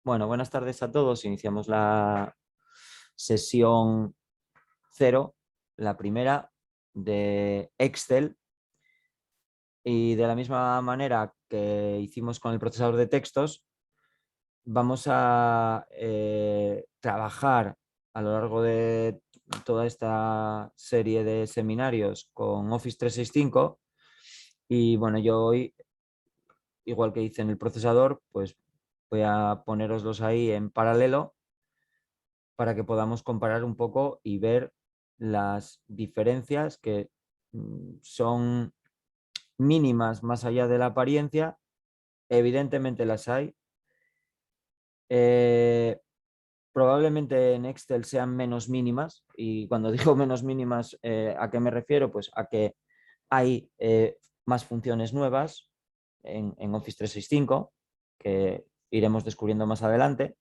Bueno, buenas tardes a todos. Iniciamos la sesión cero, la primera de Excel. Y de la misma manera que hicimos con el procesador de textos, vamos a trabajar a lo largo de toda esta serie de seminarios con Office 365. Y bueno, yo hoy, igual que hice en el procesador, pues voy a poneroslos ahí en paralelo para que podamos comparar un poco y ver las diferencias que son mínimas más allá de la apariencia. Evidentemente las hay. Eh, Probablemente en Excel sean menos mínimas, y cuando digo menos mínimas, ¿a qué me refiero? Pues a que hay más funciones nuevas en Office 365 que iremos descubriendo más adelante,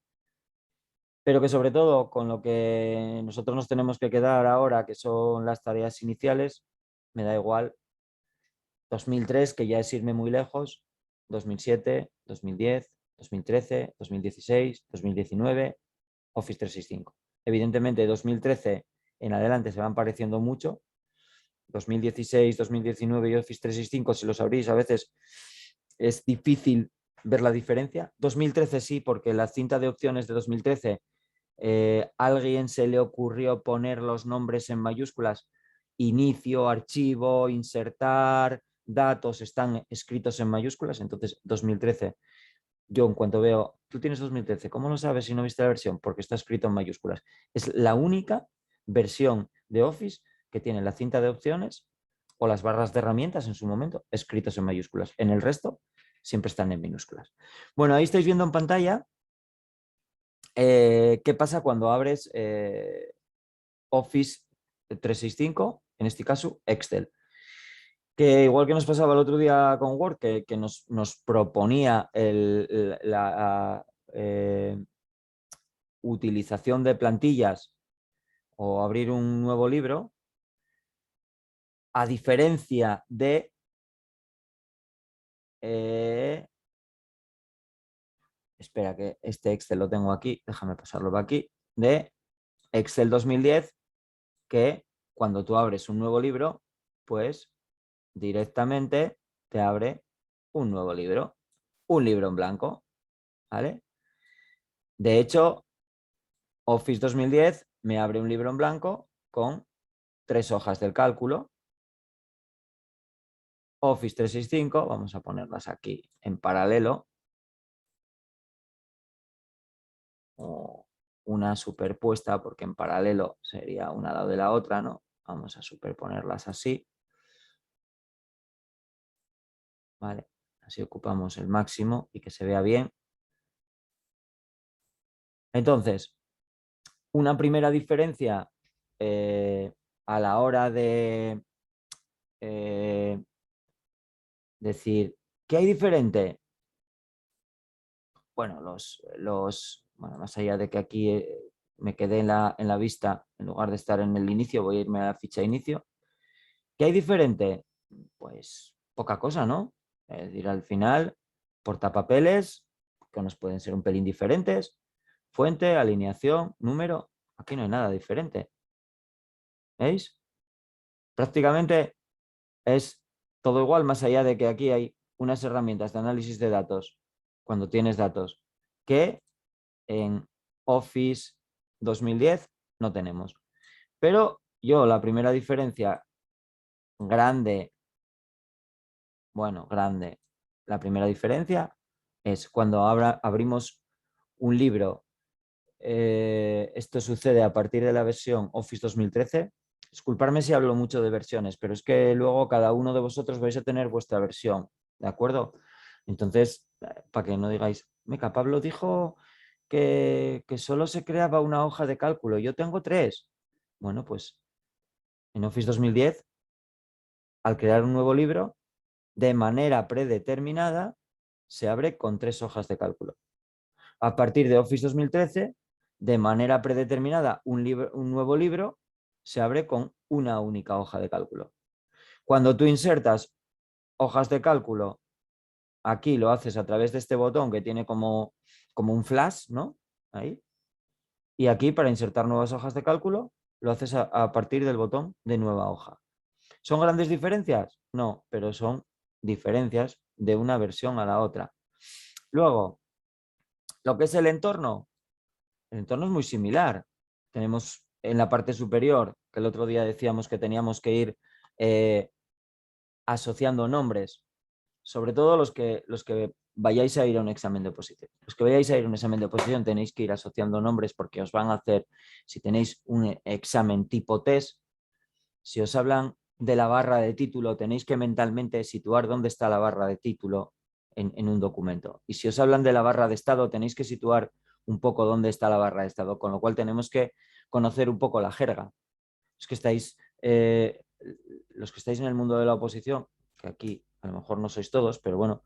pero que sobre todo con lo que nosotros nos tenemos que quedar ahora, que son las tareas iniciales, me da igual 2003, que ya es irme muy lejos, 2007, 2010, 2013, 2016, 2019, Office 365. Evidentemente, 2013 en adelante se van pareciendo mucho. 2016, 2019 y Office 365, si los abrís, a veces es difícil ver la diferencia. 2013 sí, porque la cinta de opciones de 2013 alguien se le ocurrió poner los nombres en mayúsculas, inicio, archivo, insertar, datos están escritos en mayúsculas. Entonces 2013, yo en cuanto veo, tú tienes 2013, ¿cómo lo sabes si no viste la versión? Porque está escrito en mayúsculas. Es la única versión de Office que tiene la cinta de opciones o las barras de herramientas en su momento escritos en mayúsculas. En el resto siempre están en minúsculas. Bueno, ahí estáis viendo en pantalla qué pasa cuando abres Office 365, en este caso Excel. Que igual que nos pasaba el otro día con Word, que nos proponía la utilización de plantillas o abrir un nuevo libro, a diferencia de espera, que este Excel lo tengo aquí, déjame pasarlo por aquí, de Excel 2010, que cuando tú abres un nuevo libro, pues directamente te abre un nuevo libro, un libro en blanco, ¿vale? De hecho, Office 2010 me abre un libro en blanco con 3 hojas del cálculo. Office 365, vamos a ponerlas aquí en paralelo, o una superpuesta, porque en paralelo sería una al lado de la otra, ¿no? Vamos a superponerlas así, ¿vale? Así ocupamos el máximo y que se vea bien. Entonces, una primera diferencia a la hora de decir, ¿qué hay diferente? Bueno, bueno, más allá de que aquí me quedé en la vista, en lugar de estar en el inicio, voy a irme a la ficha de inicio. ¿Qué hay diferente? Pues poca cosa, ¿no? Es decir, al final, portapapeles, que nos pueden ser un pelín diferentes, fuente, alineación, número, aquí no hay nada diferente. ¿Veis? Prácticamente es todo igual, más allá de que aquí hay unas herramientas de análisis de datos, cuando tienes datos, que en Office 2010 no tenemos. Pero yo la primera diferencia grande, bueno, grande, la primera diferencia es cuando abrimos un libro. Esto sucede a partir de la versión Office 2013. Disculparme si hablo mucho de versiones, pero es que luego cada uno de vosotros vais a tener vuestra versión, ¿de acuerdo? Entonces, para que no digáis, Meca, Pablo dijo que solo se creaba una hoja de cálculo, yo tengo 3. Bueno, pues en Office 2010, al crear un nuevo libro, de manera predeterminada, se abre con 3 hojas de cálculo. A partir de Office 2013, de manera predeterminada, un nuevo libro se abre con una única hoja de cálculo. Cuando tú insertas hojas de cálculo aquí lo haces a través de este botón que tiene como un flash, ¿no? Ahí. Y aquí para insertar nuevas hojas de cálculo lo haces a partir del botón de nueva hoja. ¿Son grandes diferencias? No, pero son diferencias de una versión a la otra. Luego, lo que es el entorno es muy similar. Tenemos en la parte superior, que el otro día decíamos que teníamos que ir asociando nombres, sobre todo los que vayáis a ir a un examen de oposición. Los que vayáis a ir a un examen de oposición tenéis que ir asociando nombres porque os van a hacer, si tenéis un examen tipo test, si os hablan de la barra de título, tenéis que mentalmente situar dónde está la barra de título en un documento. Y si os hablan de la barra de estado, tenéis que situar un poco dónde está la barra de estado, con lo cual tenemos que conocer un poco la jerga. Los que estáis, los que estáis en el mundo de la oposición, que aquí a lo mejor no sois todos, pero bueno,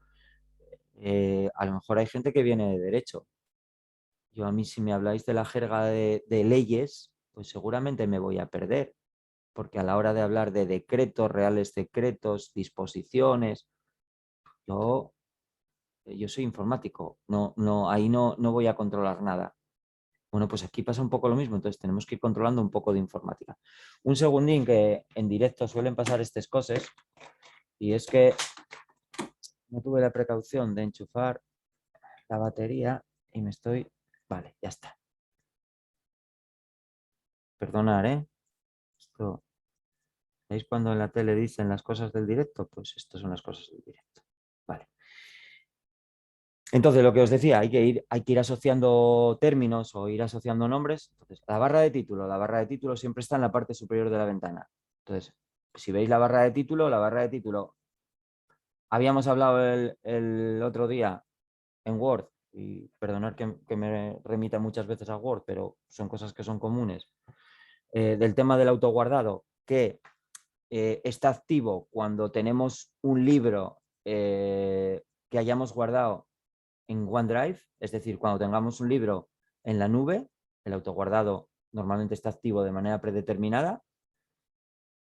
a lo mejor hay gente que viene de derecho. Yo a mí si me habláis de la jerga de leyes, pues seguramente me voy a perder, porque a la hora de hablar de decretos, reales decretos, disposiciones, yo soy informático, ahí no voy a controlar nada. Bueno, pues aquí pasa un poco lo mismo, entonces tenemos que ir controlando un poco de informática. Un segundín que en directo suelen pasar estas cosas, y es que no tuve la precaución de enchufar la batería y me estoy... Vale, ya está. Perdonar, ¿eh? Esto... ¿Veis cuando en la tele dicen las cosas del directo? Pues estas son las cosas del directo. Vale. Entonces, lo que os decía, hay que ir asociando términos o ir asociando nombres. Entonces, la barra de título siempre está en la parte superior de la ventana. Entonces, si veis la barra de título, habíamos hablado el otro día en Word, y perdonad que me remita muchas veces a Word, pero son cosas que son comunes, del tema del autoguardado, que está activo cuando tenemos un libro que hayamos guardado en OneDrive, es decir, cuando tengamos un libro en la nube, el autoguardado normalmente está activo de manera predeterminada,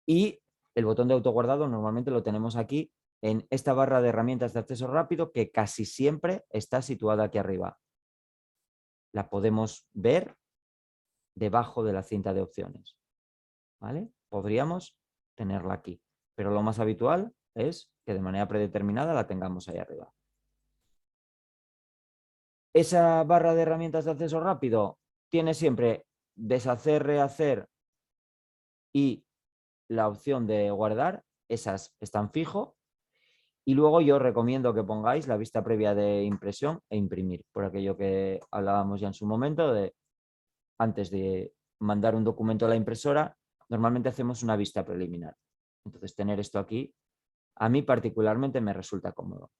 y el botón de autoguardado normalmente lo tenemos aquí en esta barra de herramientas de acceso rápido, que casi siempre está situada aquí arriba. La podemos ver debajo de la cinta de opciones, ¿vale? Podríamos tenerla aquí, pero lo más habitual es que de manera predeterminada la tengamos ahí arriba. Esa barra de herramientas de acceso rápido tiene siempre deshacer, rehacer y la opción de guardar. Esas están fijo. Y luego yo recomiendo que pongáis la vista previa de impresión e imprimir, por aquello que hablábamos ya en su momento de antes de mandar un documento a la impresora, normalmente hacemos una vista preliminar. Entonces, tener esto aquí, a mí particularmente me resulta cómodo.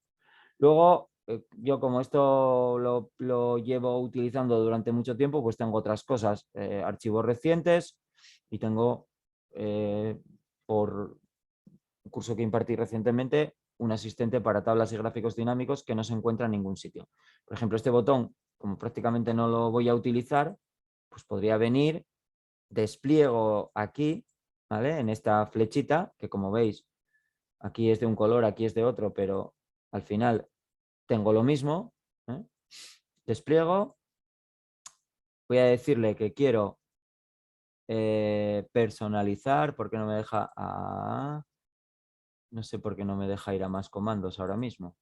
Luego, yo como esto lo llevo utilizando durante mucho tiempo, pues tengo otras cosas, archivos recientes, y tengo, por un curso que impartí recientemente, un asistente para tablas y gráficos dinámicos que no se encuentra en ningún sitio. Por ejemplo, este botón, como prácticamente no lo voy a utilizar, pues podría venir, despliego aquí, ¿vale? En esta flechita, que como veis, aquí es de un color, aquí es de otro, pero al final tengo lo mismo, ¿eh? Despliego, voy a decirle que quiero personalizar, porque no me deja... no sé por qué no me deja ir a más comandos ahora mismo.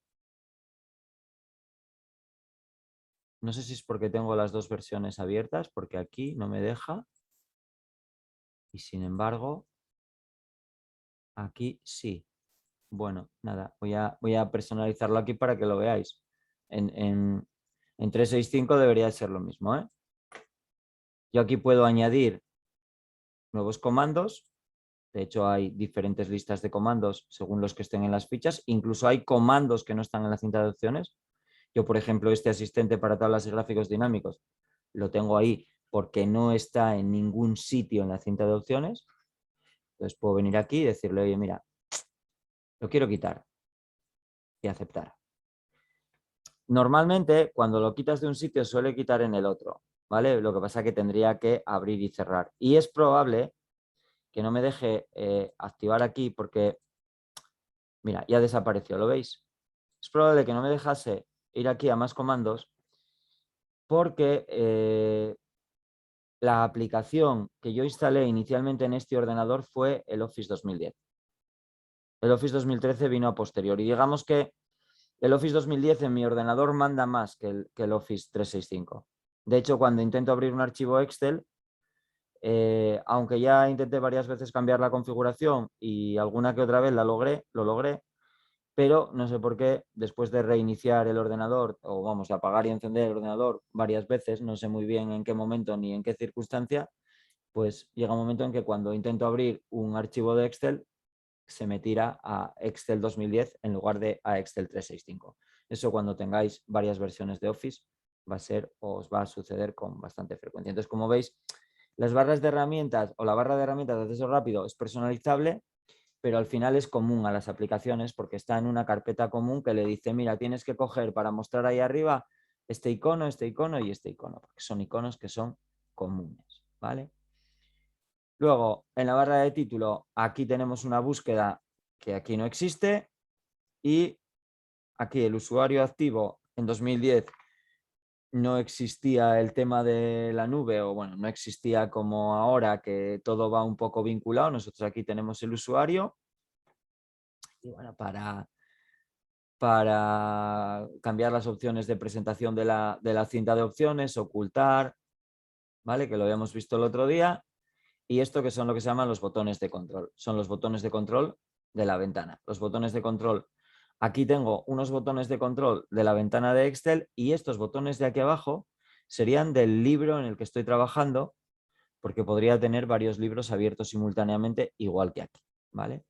No sé si es porque tengo las dos versiones abiertas, porque aquí no me deja. Y sin embargo, aquí sí. Bueno, nada, voy a personalizarlo aquí para que lo veáis. En 365 debería ser lo mismo, ¿eh? Yo aquí puedo añadir nuevos comandos. De hecho, hay diferentes listas de comandos según los que estén en las fichas. Incluso hay comandos que no están en la cinta de opciones. Yo, por ejemplo, este asistente para tablas y gráficos dinámicos lo tengo ahí porque no está en ningún sitio en la cinta de opciones. Entonces puedo venir aquí y decirle, oye, mira, lo quiero quitar y aceptar. Normalmente, cuando lo quitas de un sitio, suele quitar en el otro, ¿vale? Lo que pasa es que tendría que abrir y cerrar. Y es probable que no me deje activar aquí porque, mira, ya desapareció, ¿lo veis? es probable que no me dejase ir aquí a más comandos porque la aplicación que yo instalé inicialmente en este ordenador fue el Office 2010. El Office 2013 vino a posteriori. Digamos que el Office 2010 en mi ordenador manda más que el Office 365. De hecho, cuando intento abrir un archivo Excel, aunque ya intenté varias veces cambiar la configuración y alguna que otra vez lo logré, pero no sé por qué, después de reiniciar el ordenador, o vamos, apagar y encender el ordenador varias veces, no sé muy bien en qué momento ni en qué circunstancia, pues llega un momento en que cuando intento abrir un archivo de Excel, se me tira a Excel 2010 en lugar de a Excel 365. Eso cuando tengáis varias versiones de Office va a ser, o os va a suceder con bastante frecuencia. Entonces, como veis, las barras de herramientas o la barra de herramientas de acceso rápido es personalizable, pero al final es común a las aplicaciones porque está en una carpeta común que le dice, mira, tienes que coger para mostrar ahí arriba este icono y este icono, porque son iconos que son comunes, ¿vale? Luego, en la barra de título, aquí tenemos una búsqueda que aquí no existe y aquí el usuario activo en 2010 no existía el tema de la nube o bueno, no existía como ahora que todo va un poco vinculado. Nosotros aquí tenemos el usuario y bueno, para cambiar las opciones de presentación de la cinta de opciones, ocultar, ¿vale? Que lo habíamos visto el otro día. Y esto que son lo que se llaman los botones de control. Son los botones de control de la ventana. Los botones de control. Aquí tengo unos botones de control de la ventana de Excel y estos botones de aquí abajo serían del libro en el que estoy trabajando, porque podría tener varios libros abiertos simultáneamente, igual que aquí, ¿vale?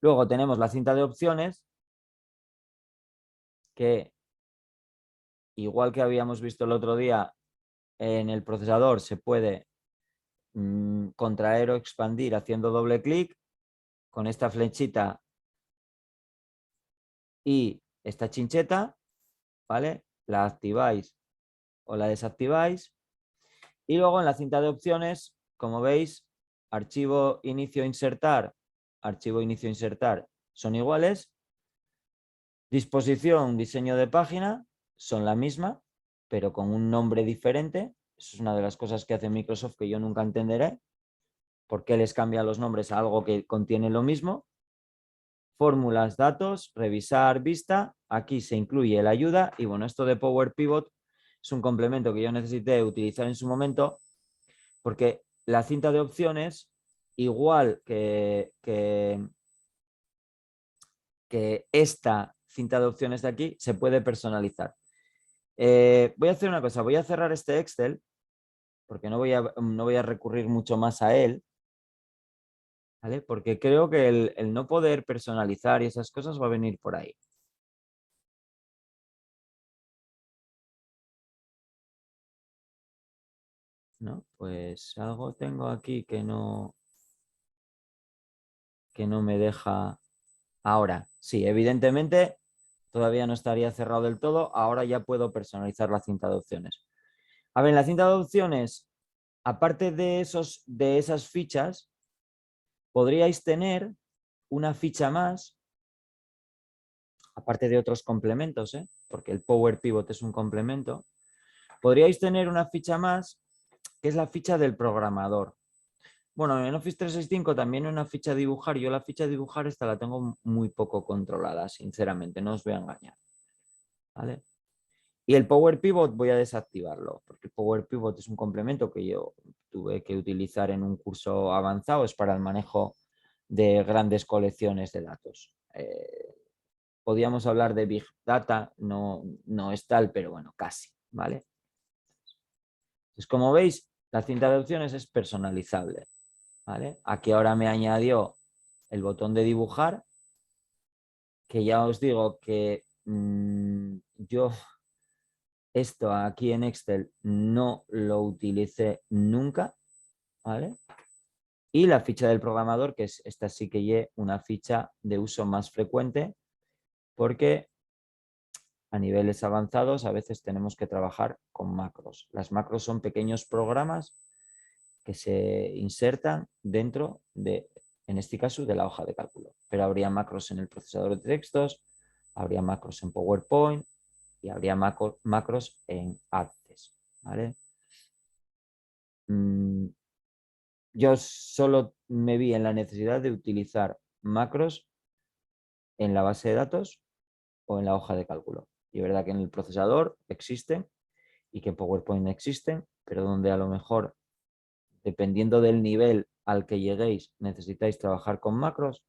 Luego tenemos la cinta de opciones, que igual que habíamos visto el otro día en el procesador, se puede contraer o expandir haciendo doble clic. Con esta flechita y esta chincheta, ¿vale? La activáis o la desactiváis. Y luego en la cinta de opciones, como veis, archivo inicio insertar son iguales. Disposición, diseño de página son la misma, pero con un nombre diferente. Eso es una de las cosas que hace Microsoft que yo nunca entenderé. ¿Por qué les cambia los nombres a algo que contiene lo mismo? Fórmulas, datos, revisar, vista. Aquí se incluye la ayuda y bueno, esto de Power Pivot es un complemento que yo necesité utilizar en su momento porque la cinta de opciones, igual que esta cinta de opciones de aquí, se puede personalizar. Voy a hacer una cosa, voy a cerrar este Excel porque no voy a recurrir mucho más a él, ¿vale? Porque creo que el no poder personalizar y esas cosas va a venir por ahí. ¿No? Pues algo tengo aquí que no me deja. Ahora, sí, evidentemente todavía no estaría cerrado del todo. Ahora ya puedo personalizar la cinta de opciones. A ver, en la cinta de opciones, aparte de esas fichas, podríais tener una ficha más, aparte de otros complementos, porque el Power Pivot es un complemento. Podríais tener una ficha más, que es la ficha del programador. Bueno, en Office 365 también una ficha dibujar. Yo la ficha dibujar esta la tengo muy poco controlada, sinceramente, no os voy a engañar. ¿Vale? Y el Power Pivot voy a desactivarlo, porque el Power Pivot es un complemento que yo tuve que utilizar en un curso avanzado, es para el manejo de grandes colecciones de datos. Podríamos hablar de Big Data, no es tal, pero bueno, casi, ¿vale? Entonces, como veis, la cinta de opciones es personalizable. ¿Vale? Aquí ahora me añadió el botón de dibujar, que ya os digo que yo esto aquí en Excel no lo utilicé nunca, ¿vale? Y la ficha del programador, que es esta sí que es una ficha de uso más frecuente, porque a niveles avanzados a veces tenemos que trabajar con macros. Las macros son pequeños programas que se insertan dentro de, en este caso, de la hoja de cálculo. Pero habría macros en el procesador de textos, habría macros en PowerPoint y habría macros en Access, ¿vale? Yo solo me vi en la necesidad de utilizar macros en la base de datos o en la hoja de cálculo. Y es verdad que en el procesador existen y que en PowerPoint existen, pero donde a lo mejor, dependiendo del nivel al que lleguéis, necesitáis trabajar con macros,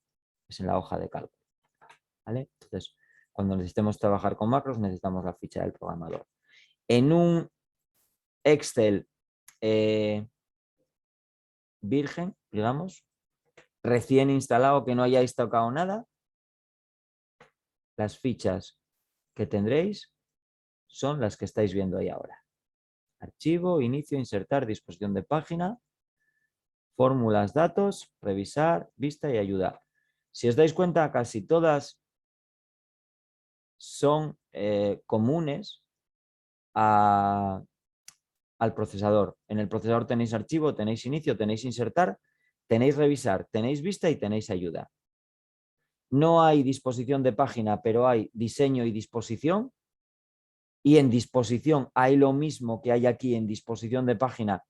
es en la hoja de cálculo, ¿vale? Entonces, cuando necesitemos trabajar con macros, necesitamos la ficha del programador. En un Excel virgen, digamos, recién instalado, que no hayáis tocado nada, las fichas que tendréis son las que estáis viendo ahí ahora. Archivo, inicio, insertar, disposición de página, fórmulas, datos, revisar, vista y ayuda. Si os dais cuenta, casi todas son comunes al procesador. En el procesador tenéis archivo, tenéis inicio, tenéis insertar, tenéis revisar, tenéis vista y tenéis ayuda. No hay disposición de página, pero hay diseño y disposición. Y en disposición hay lo mismo que hay aquí en disposición de página,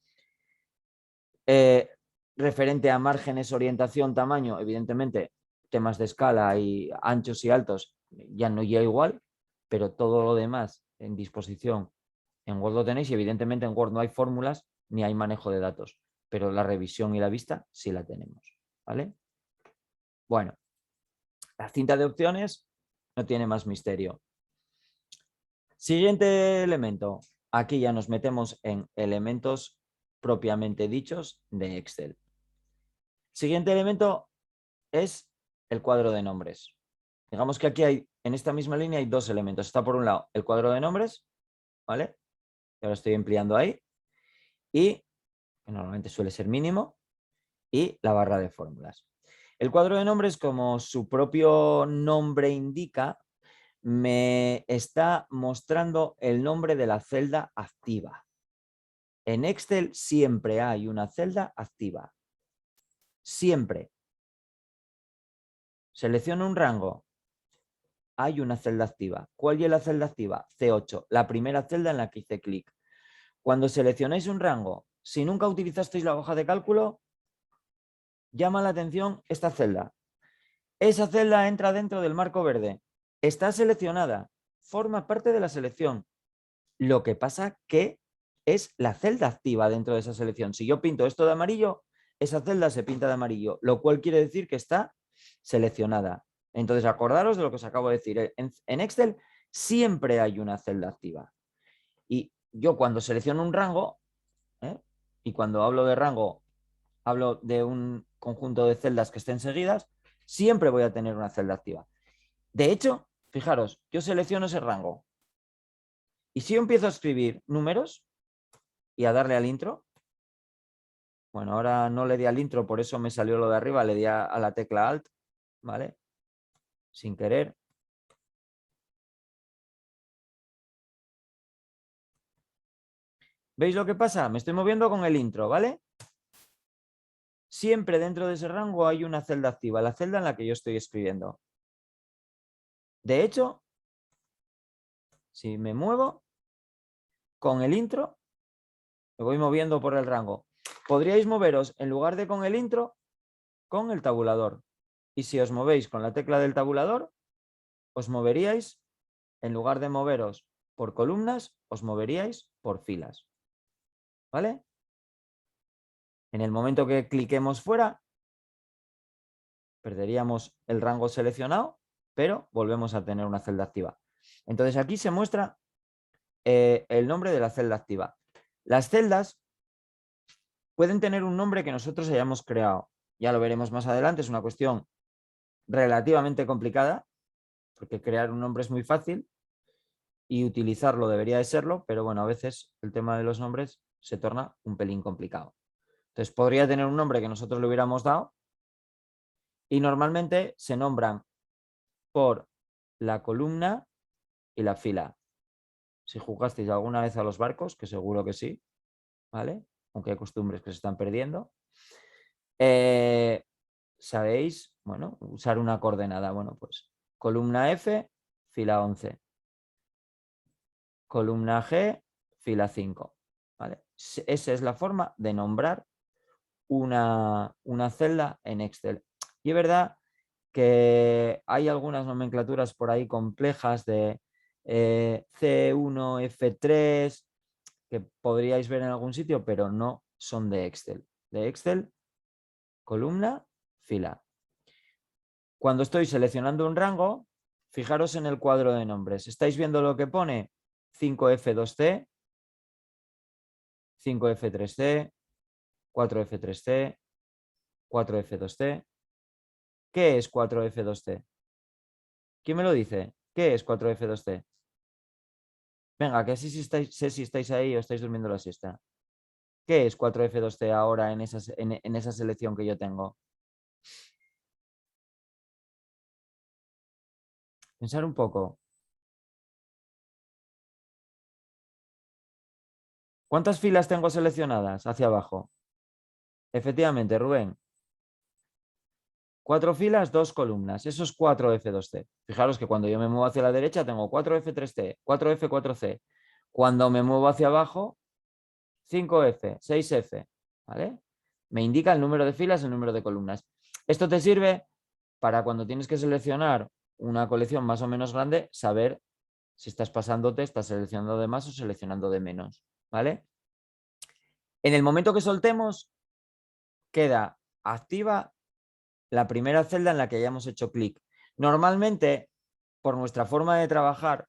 referente a márgenes, orientación, tamaño. Evidentemente, temas de escala y anchos y altos ya no llega igual, pero todo lo demás en disposición en Word lo tenéis y evidentemente en Word no hay fórmulas ni hay manejo de datos, pero la revisión y la vista sí la tenemos, ¿vale? Bueno, la cinta de opciones no tiene más misterio. Siguiente elemento. Aquí ya nos metemos en elementos propiamente dichos de Excel. Siguiente elemento es el cuadro de nombres. Digamos que aquí hay, en esta misma línea hay dos elementos. Está por un lado el cuadro de nombres, ¿vale? Que ahora estoy empleando ahí. Y que normalmente suele ser mínimo. Y la barra de fórmulas. El cuadro de nombres, como su propio nombre indica, me está mostrando el nombre de la celda activa. En Excel siempre hay una celda activa. Siempre. Selecciono un rango. Hay una celda activa. ¿Cuál es la celda activa? C8, la primera celda en la que hice clic. Cuando seleccionáis un rango, si nunca utilizasteis la hoja de cálculo, llama la atención esta celda. Esa celda entra dentro del marco verde. Está seleccionada. Forma parte de la selección. Lo que pasa que es la celda activa dentro de esa selección. Si yo pinto esto de amarillo, esa celda se pinta de amarillo, lo cual quiere decir que está seleccionada. Entonces, acordaros de lo que os acabo de decir. En Excel siempre hay una celda activa. Y yo cuando selecciono un rango, y cuando hablo de rango, hablo de un conjunto de celdas que estén seguidas, siempre voy a tener una celda activa. De hecho, fijaros, yo selecciono ese rango. Y si yo empiezo a escribir números y a darle al intro, bueno, ahora no le di al intro, por eso me salió lo de arriba, le di a la tecla Alt, ¿vale? Sin querer. ¿Veis lo que pasa? Me estoy moviendo con el intro, ¿vale? Siempre dentro de ese rango hay una celda activa, la celda en la que yo estoy escribiendo. De hecho, si me muevo con el intro, me voy moviendo por el rango. Podríais moveros, en lugar de con el intro, con el tabulador. Y si os movéis con la tecla del tabulador, os moveríais, en lugar de moveros por columnas, os moveríais por filas. ¿Vale? En el momento que cliquemos fuera, perderíamos el rango seleccionado, pero volvemos a tener una celda activa. Entonces aquí se muestra el nombre de la celda activa. Las celdas pueden tener un nombre que nosotros hayamos creado. Ya lo veremos más adelante, es una cuestión relativamente complicada, porque crear un nombre es muy fácil y utilizarlo debería de serlo, pero bueno, a veces el tema de los nombres se torna un pelín complicado. Entonces podría tener un nombre que nosotros le hubiéramos dado y normalmente se nombran por la columna y la fila. Si jugasteis alguna vez a los barcos, que seguro que sí, ¿vale? Aunque hay costumbres que se están perdiendo. Sabéis, bueno, usar una coordenada. Bueno, pues columna F, fila 11. Columna G, fila 5. ¿Vale? Esa es la forma de nombrar una celda en Excel. Y es verdad que hay algunas nomenclaturas por ahí complejas de C1, F3, que podríais ver en algún sitio, pero no son de Excel. De Excel, columna, fila. Cuando estoy seleccionando un rango, fijaros en el cuadro de nombres. ¿Estáis viendo lo que pone? 5F2C, 5F3C, 4F3C, 4F2C. ¿Qué es 4F2C? ¿Quién me lo dice? ¿Qué es 4F2C? Venga, que así sé si estáis ahí o estáis durmiendo la siesta. ¿Qué es 4F2C ahora en esa selección que yo tengo? Pensar un poco. ¿Cuántas filas tengo seleccionadas hacia abajo? Efectivamente, Rubén. 4 filas, 2 columnas. Eso es 4F2C. Fijaros que cuando yo me muevo hacia la derecha tengo 4F3C, 4F4C. Cuando me muevo hacia abajo, 5F, 6F. ¿Vale? Me indica el número de filas, el número de columnas. Esto te sirve para cuando tienes que seleccionar una colección más o menos grande, saber si estás pasándote, estás seleccionando de más o seleccionando de menos. ¿Vale? En el momento que soltemos, queda activa la primera celda en la que hayamos hecho clic. Normalmente, por nuestra forma de trabajar,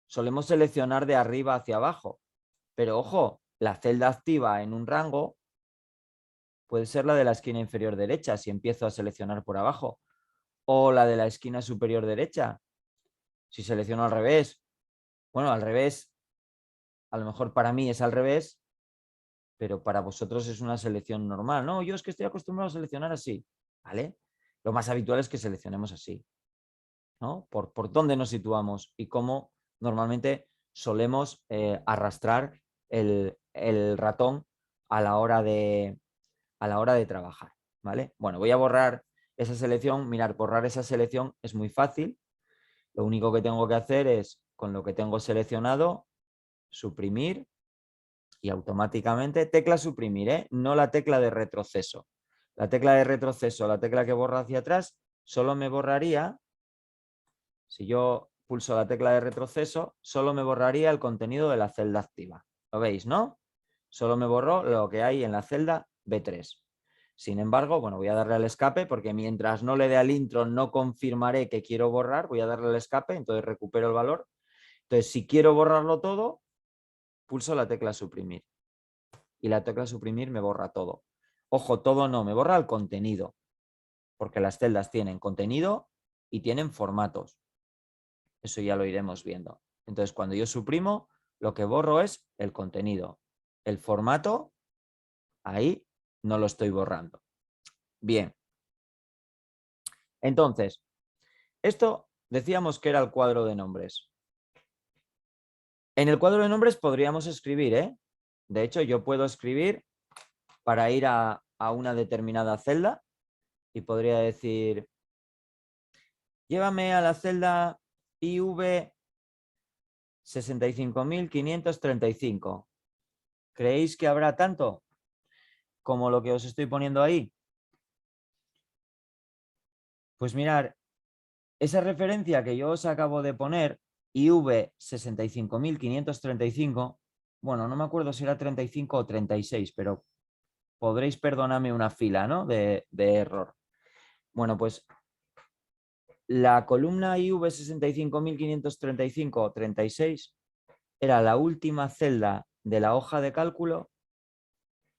solemos seleccionar de arriba hacia abajo. Pero ojo, la celda activa en un rango puede ser la de la esquina inferior derecha si empiezo a seleccionar por abajo. O la de la esquina superior derecha si selecciono al revés. Bueno, al revés, a lo mejor para mí es al revés, pero para vosotros es una selección normal. No, yo es que estoy acostumbrado a seleccionar así. ¿Vale? Lo más habitual es que seleccionemos así. ¿No? Por dónde nos situamos y cómo normalmente solemos arrastrar el ratón a la hora de trabajar. ¿Vale? Bueno, voy a borrar esa selección. Mirad, borrar esa selección es muy fácil. Lo único que tengo que hacer es, con lo que tengo seleccionado, suprimir y automáticamente, tecla suprimir, no la tecla de retroceso. La tecla de retroceso, la tecla que borra hacia atrás, solo me borraría, si yo pulso la tecla de retroceso, solo me borraría el contenido de la celda activa. ¿Lo veis, no? Solo me borró lo que hay en la celda B3. Sin embargo, bueno, voy a darle al escape porque mientras no le dé al intro no confirmaré que quiero borrar. Voy a darle al escape, entonces recupero el valor. Entonces, si quiero borrarlo todo, pulso la tecla suprimir. Y la tecla suprimir me borra todo. Ojo, todo no, me borra el contenido. Porque las celdas tienen contenido y tienen formatos. Eso ya lo iremos viendo. Entonces, cuando yo suprimo, lo que borro es el contenido. El formato, ahí no lo estoy borrando. Bien. Entonces, esto decíamos que era el cuadro de nombres. En el cuadro de nombres podríamos escribir, ¿eh? De hecho, yo puedo escribir para ir a una determinada celda y podría decir, llévame a la celda IV 65.535. ¿Creéis que habrá tanto como lo que os estoy poniendo ahí? Pues mirar, esa referencia que yo os acabo de poner, IV 65.535, bueno, no me acuerdo si era 35 o 36, pero podréis perdonarme una fila, ¿no? de error. Bueno, pues la columna IV 65.535-36 era la última celda de la hoja de cálculo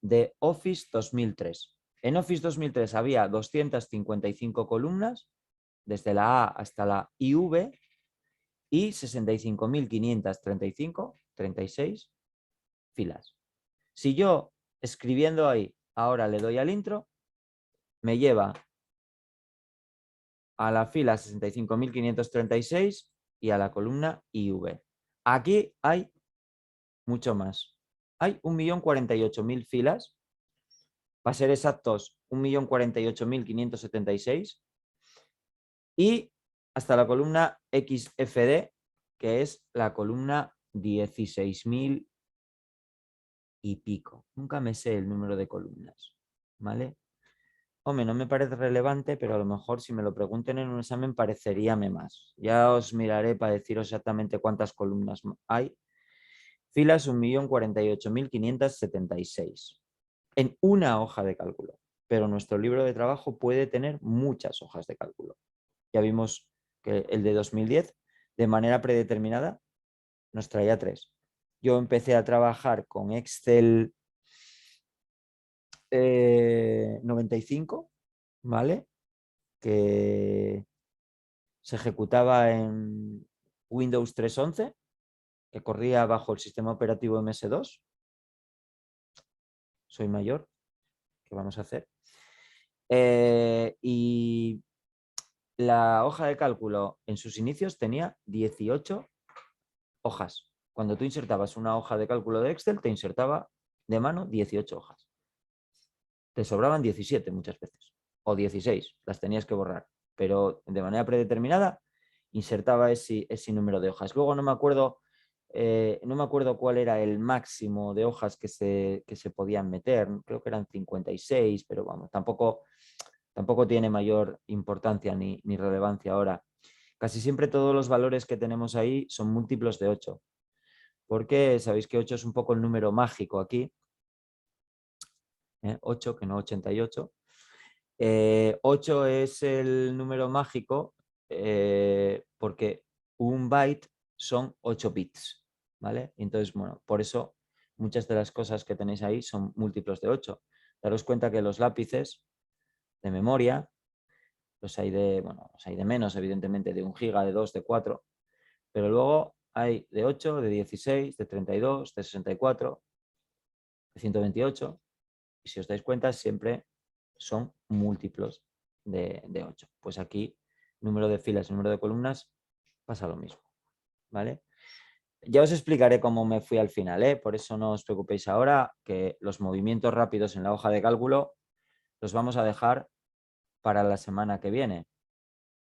de Office 2003. En Office 2003 había 255 columnas, desde la A hasta la IV, y 65.535-36 filas. Si yo, escribiendo ahí, ahora le doy al intro, me lleva a la fila 65.536 y a la columna IV. Aquí hay mucho más. Hay 1.048.000 filas. Para ser exactos, 1.048.576. Y hasta la columna XFD, que es la columna 16.000 y pico. Nunca me sé el número de columnas, ¿vale? Hombre, no me parece relevante, pero a lo mejor si me lo pregunten en un examen pareceríame más. Ya os miraré para deciros exactamente cuántas columnas hay. Filas 1.048.576 en una hoja de cálculo. Pero nuestro libro de trabajo puede tener muchas hojas de cálculo. Ya vimos que el de 2010, de manera predeterminada, nos traía 3. Yo empecé a trabajar con Excel 95, ¿vale? Que se ejecutaba en Windows 3.11, que corría bajo el sistema operativo MS2. Soy mayor, ¿qué vamos a hacer? Y la hoja de cálculo en sus inicios tenía 18 hojas. Cuando tú insertabas una hoja de cálculo de Excel, te insertaba de mano 18 hojas. Te sobraban 17 muchas veces, o 16, las tenías que borrar, pero de manera predeterminada insertaba ese número de hojas. Luego no me acuerdo cuál era el máximo de hojas que se podían meter, creo que eran 56, pero vamos, tampoco tiene mayor importancia ni relevancia ahora. Casi siempre todos los valores que tenemos ahí son múltiplos de 8, porque sabéis que 8 es un poco el número mágico aquí, 8, que no 88. 8 es el número mágico porque un byte son 8 bits, ¿vale? Entonces, bueno, por eso muchas de las cosas que tenéis ahí son múltiplos de 8. Daros cuenta que los lápices de memoria, los hay de menos, evidentemente, de 1 giga, de 2, de 4, pero luego hay de 8, de 16, de 32, de 64, de 128, y si os dais cuenta siempre son múltiplos de 8. Pues aquí, número de filas y número de columnas, pasa lo mismo, ¿vale? Ya os explicaré cómo me fui al final, ¿eh? Por eso no os preocupéis ahora, que los movimientos rápidos en la hoja de cálculo los vamos a dejar para la semana que viene.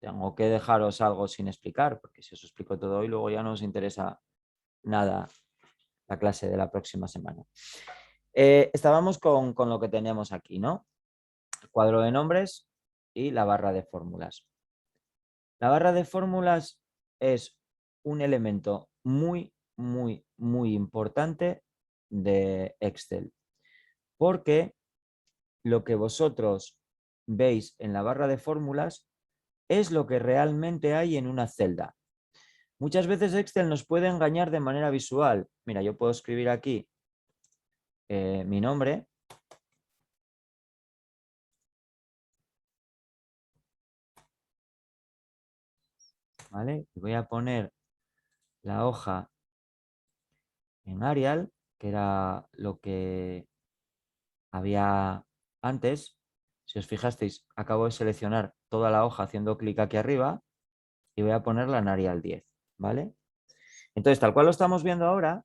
Tengo que dejaros algo sin explicar, porque si os explico todo hoy, luego ya no os interesa nada la clase de la próxima semana. Estábamos con lo que tenemos aquí, ¿no? El cuadro de nombres y la barra de fórmulas. La barra de fórmulas es un elemento muy, muy, muy importante de Excel, porque lo que vosotros veis en la barra de fórmulas es lo que realmente hay en una celda. Muchas veces Excel nos puede engañar de manera visual. Mira, yo puedo escribir aquí mi nombre. ¿Vale? Y voy a poner la hoja en Arial, que era lo que había antes. Si os fijasteis, acabo de seleccionar toda la hoja haciendo clic aquí arriba y voy a ponerla en Arial 10, ¿vale? Entonces, tal cual lo estamos viendo ahora,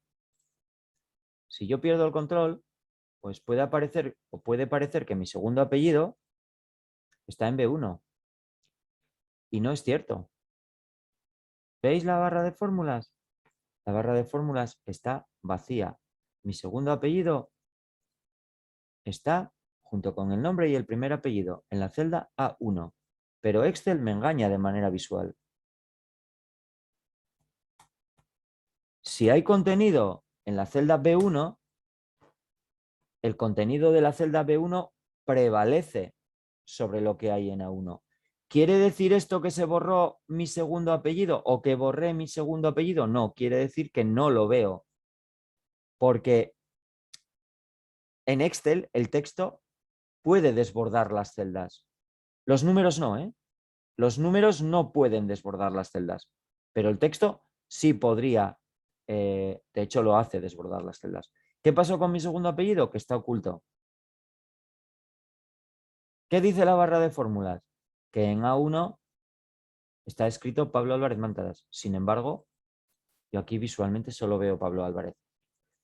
si yo pierdo el control, pues puede parecer que mi segundo apellido está en B1 y no es cierto. ¿Veis la barra de fórmulas? La barra de fórmulas está vacía. Mi segundo apellido está junto con el nombre y el primer apellido en la celda A1, pero Excel me engaña de manera visual. Si hay contenido en la celda B1, el contenido de la celda B1 prevalece sobre lo que hay en A1. ¿Quiere decir esto que se borró mi segundo apellido o que borré mi segundo apellido? No, quiere decir que no lo veo. Porque en Excel el texto puede desbordar las celdas. Los números no, ¿eh? Los números no pueden desbordar las celdas, pero el texto sí podría, de hecho lo hace desbordar las celdas. ¿Qué pasó con mi segundo apellido? Que está oculto. ¿Qué dice la barra de fórmulas? Que en A1 está escrito Pablo Álvarez Mántaras. Sin embargo, yo aquí visualmente solo veo Pablo Álvarez.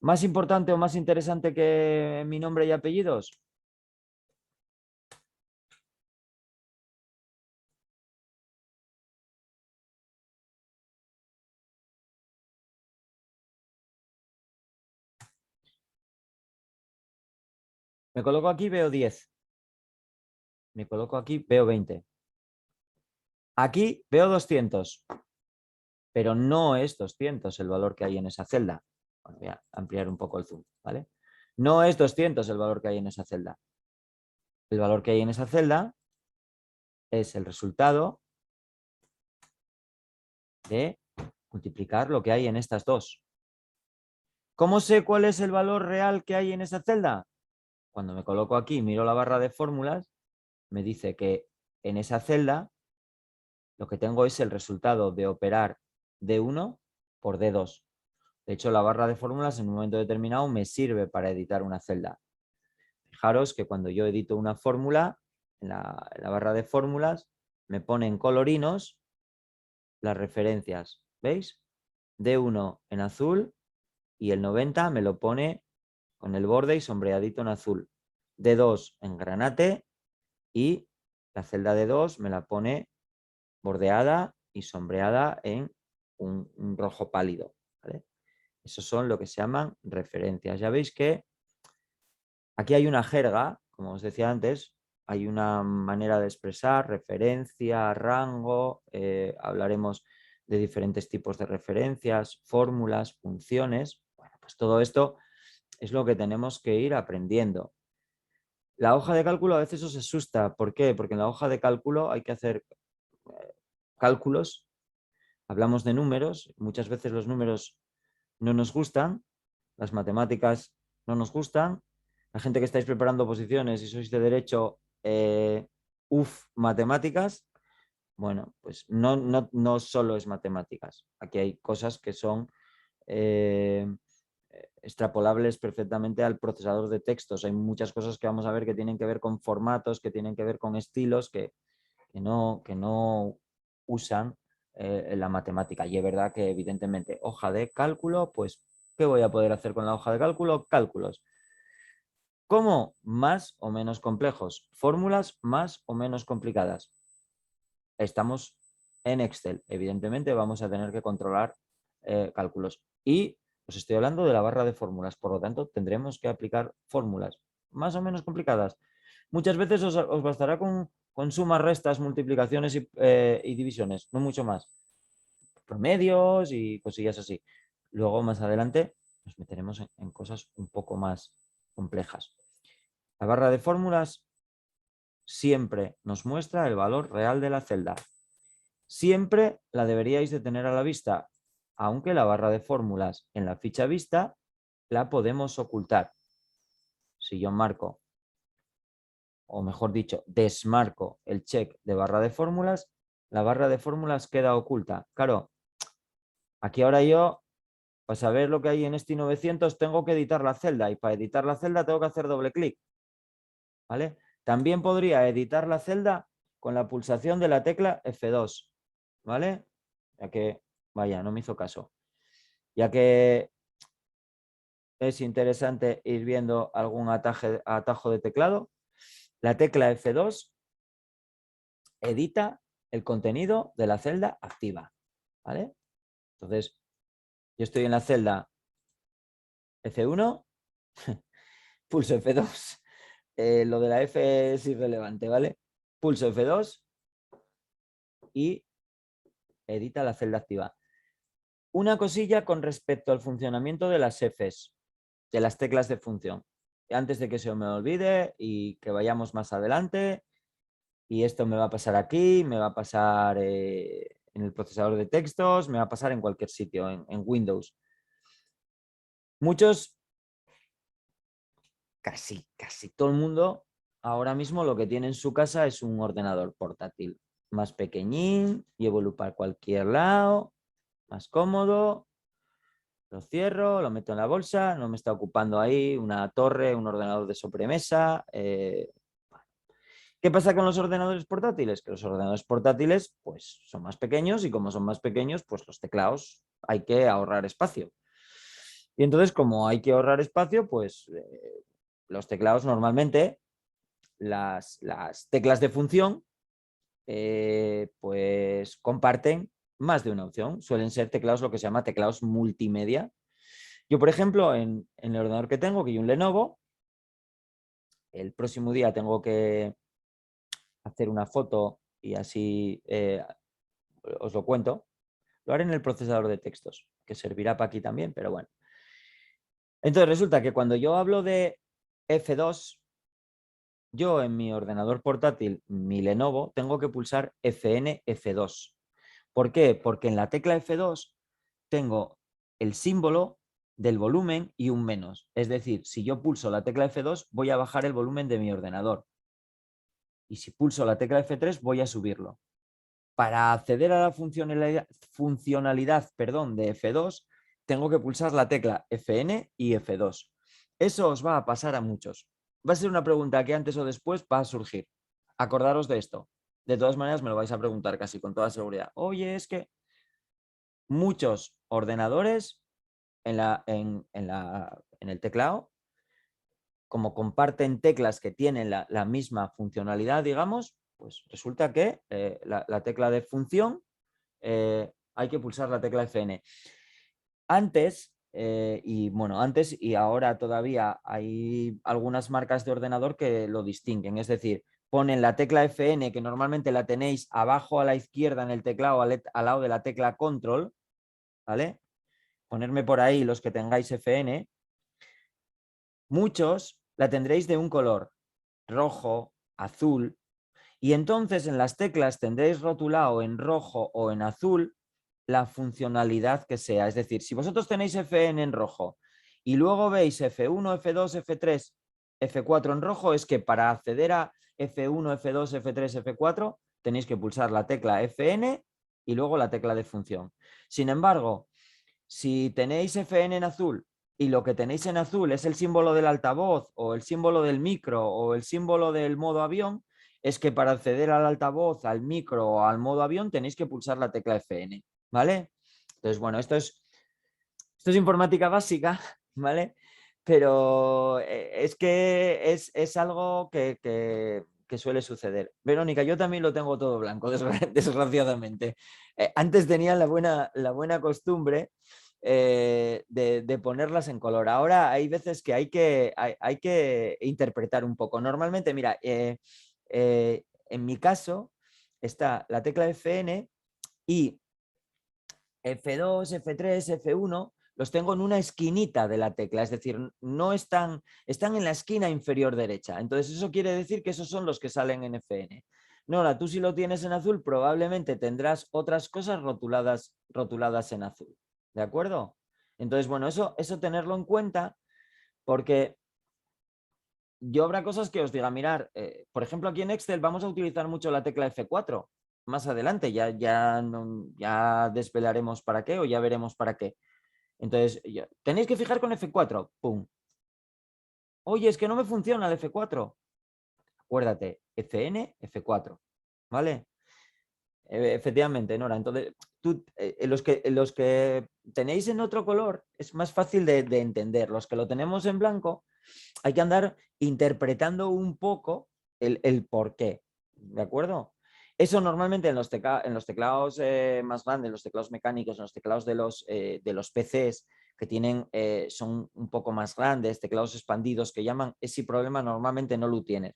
¿Más importante o más interesante que mi nombre y apellidos? Me coloco aquí, veo 10. Me coloco aquí, veo 20. Aquí veo 200, pero no es 200 el valor que hay en esa celda. Bueno, voy a ampliar un poco el zoom, ¿vale? No es 200 el valor que hay en esa celda. El valor que hay en esa celda es el resultado de multiplicar lo que hay en estas dos. ¿Cómo sé cuál es el valor real que hay en esa celda? Cuando me coloco aquí, miro la barra de fórmulas, me dice que en esa celda lo que tengo es el resultado de operar D1 por D2. De hecho, la barra de fórmulas en un momento determinado me sirve para editar una celda. Fijaros que cuando yo edito una fórmula, en la barra de fórmulas, me pone en colorinos las referencias. ¿Veis? D1 en azul y el 90 me lo pone con el borde y sombreadito en azul. D2 en granate y la celda D2 me la pone bordeada y sombreada en un rojo pálido. ¿Vale? Esos son lo que se llaman referencias. Ya veis que aquí hay una jerga, como os decía antes, hay una manera de expresar referencia, rango, hablaremos de diferentes tipos de referencias, fórmulas, funciones. Bueno, pues todo esto es lo que tenemos que ir aprendiendo. La hoja de cálculo a veces os asusta. ¿Por qué? Porque en la hoja de cálculo hay que hacer cálculos, hablamos de números, muchas veces los números no nos gustan, las matemáticas no nos gustan, la gente que estáis preparando oposiciones y sois de derecho, matemáticas, bueno, pues no solo es matemáticas, aquí hay cosas que son eh, extrapolables perfectamente al procesador de textos, hay muchas cosas que vamos a ver que tienen que ver con formatos, que tienen que ver con estilos, que no usan la matemática. Y es verdad que evidentemente hoja de cálculo, pues, ¿qué voy a poder hacer con la hoja de cálculo? Cálculos. ¿Cómo? Más o menos complejos. Fórmulas más o menos complicadas. Estamos en Excel. Evidentemente vamos a tener que controlar cálculos. Y os estoy hablando de la barra de fórmulas. Por lo tanto, tendremos que aplicar fórmulas más o menos complicadas. Muchas veces os bastará con sumas, restas, multiplicaciones y divisiones, no mucho más. Promedios y cosillas así. Luego, más adelante, nos meteremos en cosas un poco más complejas. La barra de fórmulas siempre nos muestra el valor real de la celda. Siempre la deberíais de tener a la vista, aunque la barra de fórmulas en la ficha vista la podemos ocultar. Si yo marco, o mejor dicho, desmarco el check de barra de fórmulas, la barra de fórmulas queda oculta. Claro, aquí ahora yo, para saber lo que hay en este 900, tengo que editar la celda y para editar la celda tengo que hacer doble clic. ¿Vale? También podría editar la celda con la pulsación de la tecla F2. ¿Vale? Ya que, vaya, no me hizo caso. Ya que es interesante ir viendo algún atajo de teclado, la tecla F2 edita el contenido de la celda activa. ¿Vale? Entonces, yo estoy en la celda F1, pulso F2. Lo de la F es irrelevante, ¿vale? Pulso F2 y edita la celda activa. Una cosilla con respecto al funcionamiento de las Fs, de las teclas de función. Antes de que se me olvide y que vayamos más adelante, y esto me va a pasar aquí, me va a pasar en el procesador de textos, me va a pasar en cualquier sitio, en Windows. Muchos, casi todo el mundo, ahora mismo lo que tiene en su casa es un ordenador portátil, más pequeñín, llevo para cualquier lado, más cómodo. Lo cierro, lo meto en la bolsa, no me está ocupando ahí una torre, un ordenador de sobremesa. ¿Qué pasa con los ordenadores portátiles? Que los ordenadores portátiles pues, son más pequeños y como son más pequeños, pues los teclados hay que ahorrar espacio. Y entonces, como hay que ahorrar espacio, pues los teclados normalmente, las teclas de función, pues comparten más de una opción. Suelen ser teclados, lo que se llama teclados multimedia. Yo, por ejemplo, en el ordenador que tengo, que hay un Lenovo, el próximo día tengo que hacer una foto y así os lo cuento. Lo haré en el procesador de textos, que servirá para aquí también, pero bueno. Entonces resulta que cuando yo hablo de F2, yo en mi ordenador portátil, mi Lenovo, tengo que pulsar FN F2. ¿Por qué? Porque en la tecla F2 tengo el símbolo del volumen y un menos. Es decir, si yo pulso la tecla F2, voy a bajar el volumen de mi ordenador. Y si pulso la tecla F3, voy a subirlo. Para acceder a la funcionalidad de F2, tengo que pulsar la tecla FN y F2. Eso os va a pasar a muchos. Va a ser una pregunta que antes o después va a surgir. Acordaros de esto. De todas maneras, me lo vais a preguntar casi con toda seguridad. Oye, es que muchos ordenadores en el teclado, como comparten teclas que tienen la misma funcionalidad, digamos, pues resulta que la tecla de función hay que pulsar la tecla FN. Antes, antes y ahora todavía hay algunas marcas de ordenador que lo distinguen, es decir, ponen la tecla FN, que normalmente la tenéis abajo a la izquierda en el teclado, al lado de la tecla control, ¿vale? Ponerme por ahí los que tengáis FN. Muchos la tendréis de un color, rojo, azul, y entonces en las teclas tendréis rotulado en rojo o en azul la funcionalidad que sea. Es decir, si vosotros tenéis FN en rojo y luego veis F1, F2, F3, F4 en rojo, es que para acceder a F1, F2, F3, F4 tenéis que pulsar la tecla FN y luego la tecla de función. Sin embargo, si tenéis FN en azul y lo que tenéis en azul es el símbolo del altavoz o el símbolo del micro o el símbolo del modo avión, es que para acceder al altavoz, al micro o al modo avión tenéis que pulsar la tecla FN, ¿vale? Entonces, bueno, esto es informática básica, ¿vale? Pero es que es algo que suele suceder. Verónica, yo también lo tengo todo blanco, desgraciadamente. Antes tenía la buena costumbre de ponerlas en color. Ahora hay veces que hay que interpretar un poco. Normalmente, mira, en mi caso está la tecla FN y F2, F3, F1 los tengo en una esquinita de la tecla, es decir, no están en la esquina inferior derecha. Entonces eso quiere decir que esos son los que salen en FN. Nora, tú si lo tienes en azul, probablemente tendrás otras cosas rotuladas en azul. ¿De acuerdo? Entonces, bueno, eso tenerlo en cuenta porque yo habrá cosas que os diga, mirar, por ejemplo, aquí en Excel vamos a utilizar mucho la tecla F4. Más adelante ya desvelaremos para qué o ya veremos para qué. Entonces, tenéis que fijar con F4. ¡Pum! Oye, es que no me funciona el F4. Acuérdate, FN, F4. ¿Vale? Efectivamente, Nora. Entonces, los que tenéis en otro color es más fácil de entender. Los que lo tenemos en blanco, hay que andar interpretando un poco el por qué. ¿De acuerdo? Eso normalmente en los teclados más grandes, los teclados mecánicos, en los teclados de los PCs que son un poco más grandes, teclados expandidos que llaman, ese problema normalmente no lo tienes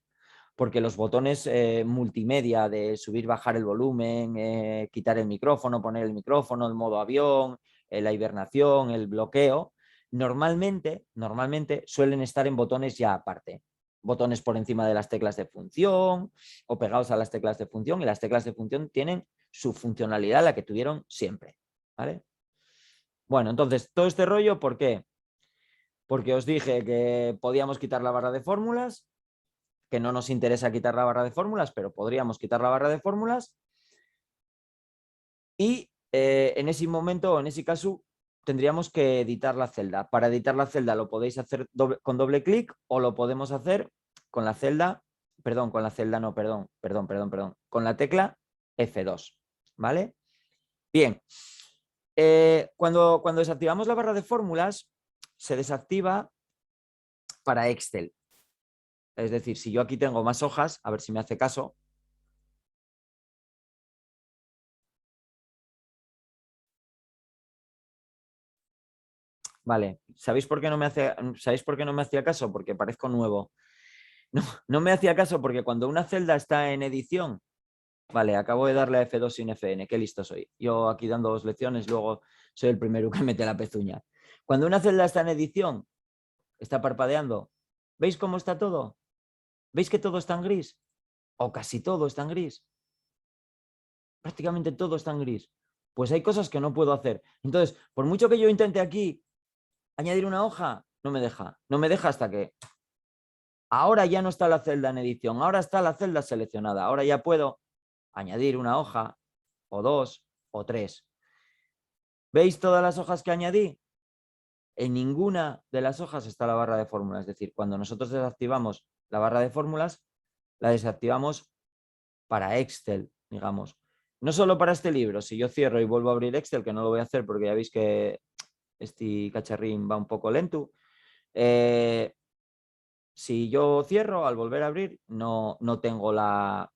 porque los botones multimedia de subir, bajar el volumen, quitar el micrófono, poner el micrófono, el modo avión, la hibernación, el bloqueo, normalmente suelen estar en botones ya aparte. Botones por encima de las teclas de función o pegados a las teclas de función, y las teclas de función tienen su funcionalidad, la que tuvieron siempre. ¿Vale? Bueno, entonces, todo este rollo, ¿por qué? Porque os dije que podíamos quitar la barra de fórmulas, que no nos interesa quitar la barra de fórmulas, pero podríamos quitar la barra de fórmulas. Y en ese momento, en ese caso, tendríamos que editar la celda. Para editar la celda lo podéis hacer con doble clic o lo podemos hacer con la celda, con la tecla F2. ¿Vale? Bien. Cuando desactivamos la barra de fórmulas, se desactiva para Excel. Es decir, si yo aquí tengo más hojas, a ver si me hace caso. Vale, ¿sabéis por qué no me hacía caso? Porque parezco nuevo. no me hacía caso porque cuando una celda está en edición, vale, acabo de darle a F2 sin FN, qué listo soy. Yo aquí dando 2 lecciones, luego soy el primero que mete la pezuña. Cuando una celda está en edición, está parpadeando, ¿veis cómo está todo? ¿Veis que todo está en gris? O casi todo está en gris. Prácticamente todo está en gris. Pues hay cosas que no puedo hacer. Entonces, por mucho que yo intente aquí añadir una hoja, no me deja. No me deja hasta que ahora ya no está la celda en edición, ahora está la celda seleccionada. Ahora ya puedo añadir una hoja, o 2, o 3. ¿Veis todas las hojas que añadí? En ninguna de las hojas está la barra de fórmulas. Es decir, cuando nosotros desactivamos la barra de fórmulas, la desactivamos para Excel, digamos. No solo para este libro. Si yo cierro y vuelvo a abrir Excel, que no lo voy a hacer porque ya veis que este cacharrín va un poco lento. Si yo cierro, al volver a abrir, no tengo la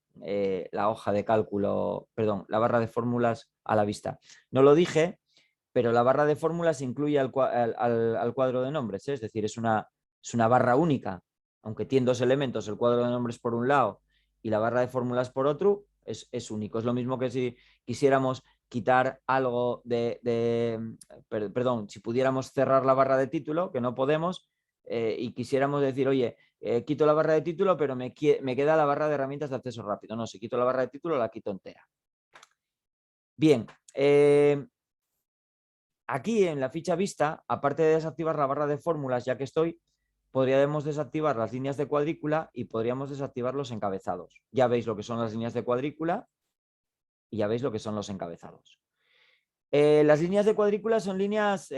hoja de cálculo, perdón, la barra de fórmulas a la vista. No lo dije, pero la barra de fórmulas incluye al cuadro de nombres, ¿eh? Es decir, es una barra única. Aunque tiene 2 elementos, el cuadro de nombres por un lado y la barra de fórmulas por otro, es único. Es lo mismo que si quisiéramos quitar algo perdón, si pudiéramos cerrar la barra de título, que no podemos, y quisiéramos decir, oye, quito la barra de título, pero me queda la barra de herramientas de acceso rápido. No, si quito la barra de título, la quito entera. Bien, aquí en la ficha vista, aparte de desactivar la barra de fórmulas, ya que estoy, podríamos desactivar las líneas de cuadrícula y podríamos desactivar los encabezados. Ya veis lo que son las líneas de cuadrícula y ya veis lo que son los encabezados. Las líneas de cuadrícula son líneas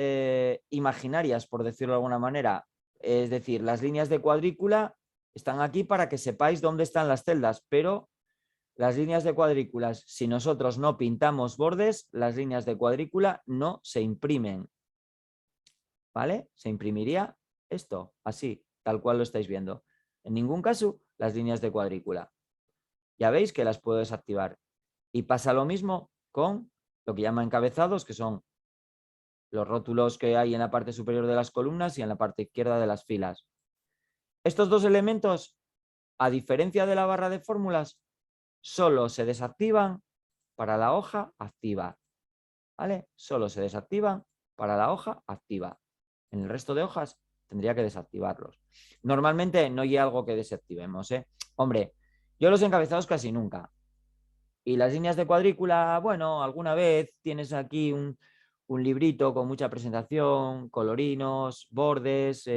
imaginarias, por decirlo de alguna manera. Es decir, las líneas de cuadrícula están aquí para que sepáis dónde están las celdas, pero las líneas de cuadrículas, si nosotros no pintamos bordes, las líneas de cuadrícula no se imprimen. ¿Vale? Se imprimiría esto, así, tal cual lo estáis viendo. En ningún caso, las líneas de cuadrícula. Ya veis que las puedo desactivar. Y pasa lo mismo con lo que llama encabezados, que son los rótulos que hay en la parte superior de las columnas y en la parte izquierda de las filas. Estos dos elementos, a diferencia de la barra de fórmulas, solo se desactivan para la hoja activa. ¿Vale? Solo se desactivan para la hoja activa. En el resto de hojas tendría que desactivarlos. Normalmente no hay algo que desactivemos, ¿eh? Hombre, yo los encabezados casi nunca. Y las líneas de cuadrícula, bueno, alguna vez tienes aquí un librito con mucha presentación, colorinos, bordes,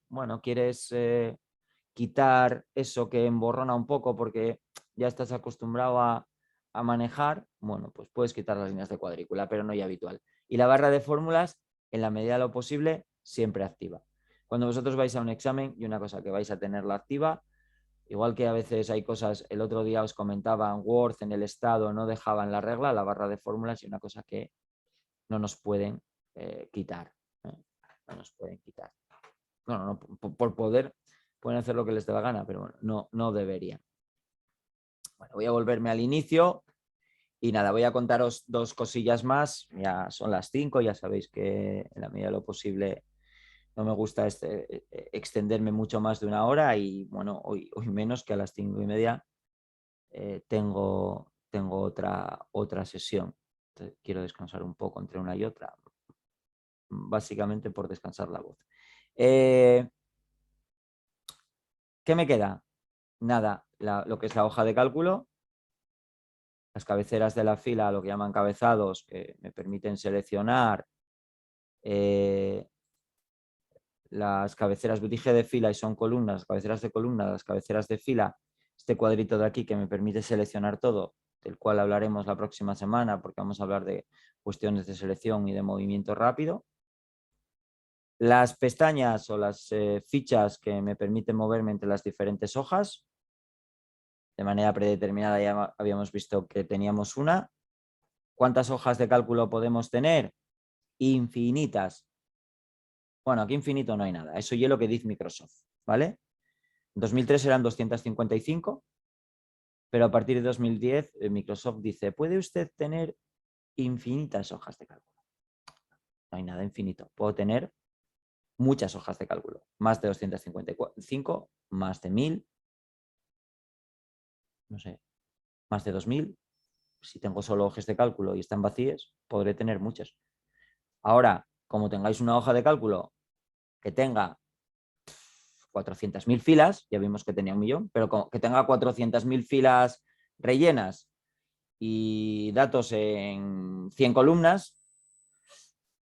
bueno, quieres quitar eso que emborrona un poco porque ya estás acostumbrado a manejar, bueno, pues puedes quitar las líneas de cuadrícula, pero no es habitual. Y la barra de fórmulas, en la medida de lo posible, siempre activa. Cuando vosotros vais a un examen, y una cosa que vais a tenerla activa, igual que a veces hay cosas, el otro día os comentaban, Word en el estado no dejaban la regla, la barra de fórmulas, y una cosa que no nos pueden quitar. No nos pueden quitar. Bueno, no, por poder, pueden hacer lo que les dé la gana, pero bueno, no deberían. Bueno, voy a volverme al inicio y nada, voy a contaros 2 cosillas más. Ya son las 5, ya sabéis que en la medida de lo posible no me gusta extenderme mucho más de 1 hora y bueno, hoy menos, que a las 5:30 tengo otra sesión. Entonces, quiero descansar un poco entre una y otra, básicamente por descansar la voz. ¿Qué me queda? Nada, lo que es la hoja de cálculo, las cabeceras de la fila, lo que llaman cabezados, que me permiten seleccionar las cabeceras, dije de fila y son columnas, cabeceras de columna, las cabeceras de fila, este cuadrito de aquí que me permite seleccionar todo, del cual hablaremos la próxima semana porque vamos a hablar de cuestiones de selección y de movimiento rápido. Las pestañas o las fichas que me permiten moverme entre las diferentes hojas. De manera predeterminada ya habíamos visto que teníamos una. ¿Cuántas hojas de cálculo podemos tener? Infinitas. Bueno, aquí infinito no hay nada. Eso es lo que dice Microsoft, ¿vale? En 2003 eran 255, pero a partir de 2010 Microsoft dice, ¿puede usted tener infinitas hojas de cálculo? No hay nada infinito. Puedo tener muchas hojas de cálculo. Más de 255, más de 1000, no sé, más de 2000. Si tengo solo hojas de cálculo y están vacías, podré tener muchas. Ahora, como tengáis una hoja de cálculo que tenga 400.000 filas, ya vimos que tenía 1.000.000, pero que tenga 400.000 filas rellenas y datos en 100 columnas,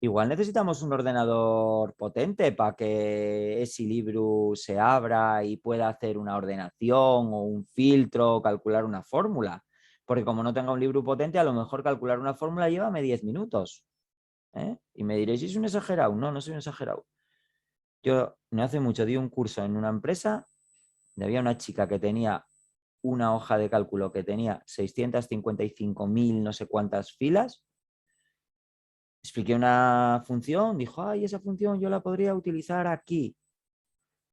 igual necesitamos un ordenador potente para que ese libro se abra y pueda hacer una ordenación o un filtro o calcular una fórmula. Porque como no tenga un libro potente, a lo mejor calcular una fórmula llévame 10 minutos. ¿Eh? Y me diréis, ¿es un exagerado? No, no soy un exagerado. Yo no hace mucho di un curso en una empresa y había una chica que tenía una hoja de cálculo que tenía 655.000 no sé cuántas filas. Expliqué una función, dijo, ay, esa función yo la podría utilizar aquí.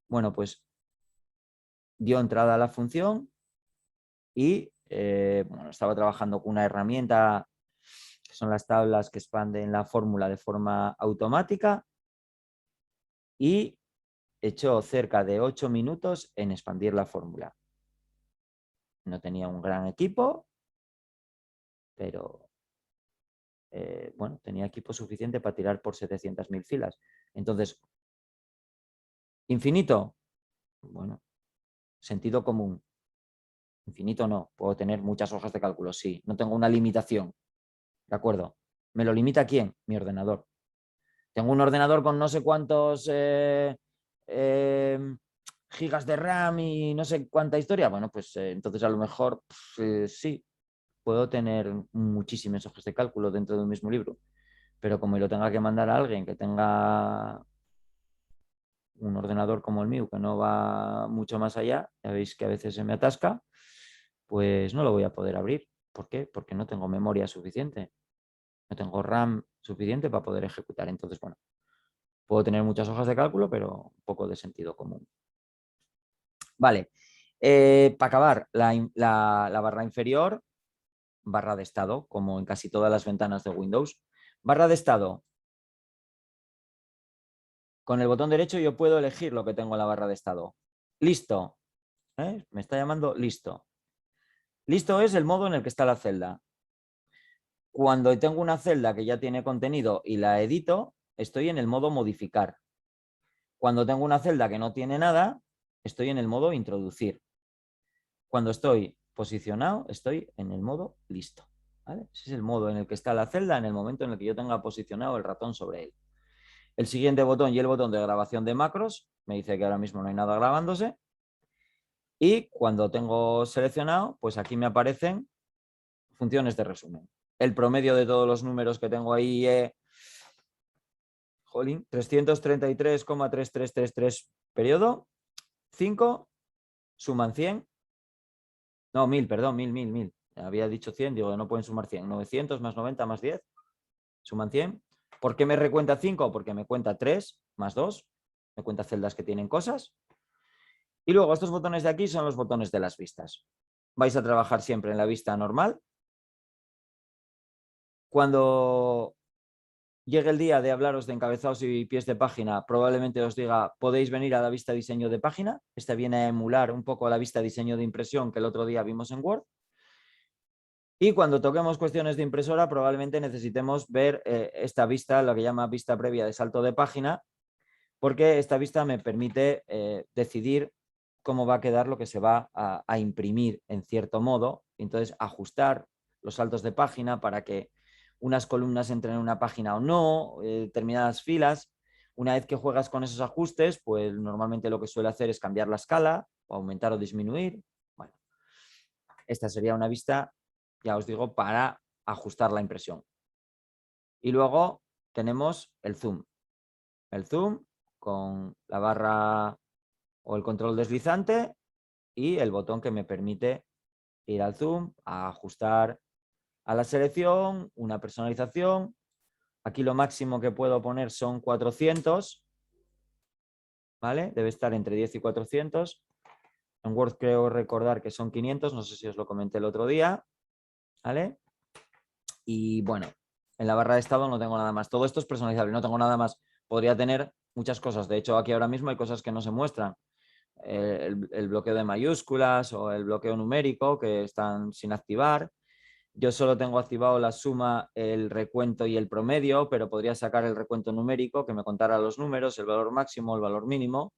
Bueno, pues dio entrada a la función y bueno, estaba trabajando con una herramienta que son las tablas que expanden la fórmula de forma automática y echó cerca de 8 minutos en expandir la fórmula. No tenía un gran equipo, pero bueno, tenía equipo suficiente para tirar por 700.000 filas. Entonces, infinito, bueno, sentido común. Infinito no, puedo tener muchas hojas de cálculo, sí. No tengo una limitación, ¿de acuerdo? ¿Me lo limita quién? Mi ordenador. Tengo un ordenador con no sé cuántos gigas de RAM y no sé cuánta historia. Bueno, pues entonces a lo mejor sí, puedo tener muchísimas hojas de cálculo dentro de un mismo libro. Pero como lo tenga que mandar a alguien que tenga un ordenador como el mío, que no va mucho más allá, ya veis que a veces se me atasca, pues no lo voy a poder abrir. ¿Por qué? Porque no tengo memoria suficiente, no tengo RAM suficiente para poder ejecutar. Entonces, bueno, puedo tener muchas hojas de cálculo, pero un poco de sentido común. Vale, para acabar, la barra inferior, barra de estado, como en casi todas las ventanas de Windows. Barra de estado. Con el botón derecho yo puedo elegir lo que tengo en la barra de estado. Listo. Me está llamando listo. Listo es el modo en el que está la celda. Cuando tengo una celda que ya tiene contenido y la edito, estoy en el modo modificar. Cuando tengo una celda que no tiene nada, estoy en el modo introducir. Cuando estoy posicionado, estoy en el modo listo. ¿Vale? Ese es el modo en el que está la celda en el momento en el que yo tenga posicionado el ratón sobre él. El siguiente botón y el botón de grabación de macros me dice que ahora mismo no hay nada grabándose. Y cuando tengo seleccionado, pues aquí me aparecen funciones de resumen. El promedio de todos los números que tengo ahí es 333,3333 periodo, 5, suman 100. No, 1000, perdón, 1000. Había dicho 100, digo, no pueden sumar 100. 900 más 90 más 10, suman 100. ¿Por qué me recuenta 5? Porque me cuenta 3 más 2, me cuenta celdas que tienen cosas. Y luego estos botones de aquí son los botones de las vistas. Vais a trabajar siempre en la vista normal. Cuando llegue el día de hablaros de encabezados y pies de página, probablemente os diga, podéis venir a la vista diseño de página. Esta viene a emular un poco la vista diseño de impresión que el otro día vimos en Word. Y cuando toquemos cuestiones de impresora, probablemente necesitemos ver esta vista, lo que llama vista previa de salto de página, porque esta vista me permite decidir cómo va a quedar lo que se va a imprimir en cierto modo. Entonces, ajustar los saltos de página para que unas columnas entren en una página o no, determinadas filas. Una vez que juegas con esos ajustes, pues normalmente lo que suele hacer es cambiar la escala o aumentar o disminuir. Bueno, esta sería una vista, ya os digo, para ajustar la impresión. Y luego tenemos el zoom. El zoom con la barra o el control deslizante y el botón que me permite ir al zoom, a ajustar a la selección, una personalización. Aquí lo máximo que puedo poner son 400, ¿vale? Debe estar entre 10 y 400. En Word creo recordar que son 500, no sé si os lo comenté el otro día, ¿vale? Y bueno, en la barra de estado no tengo nada más. Todo esto es personalizable, no tengo nada más. Podría tener muchas cosas. De hecho, aquí ahora mismo hay cosas que no se muestran. el bloqueo de mayúsculas o el bloqueo numérico que están sin activar. Yo solo tengo activado la suma, el recuento y el promedio, pero podría sacar el recuento numérico que me contara los números, el valor máximo, el valor mínimo.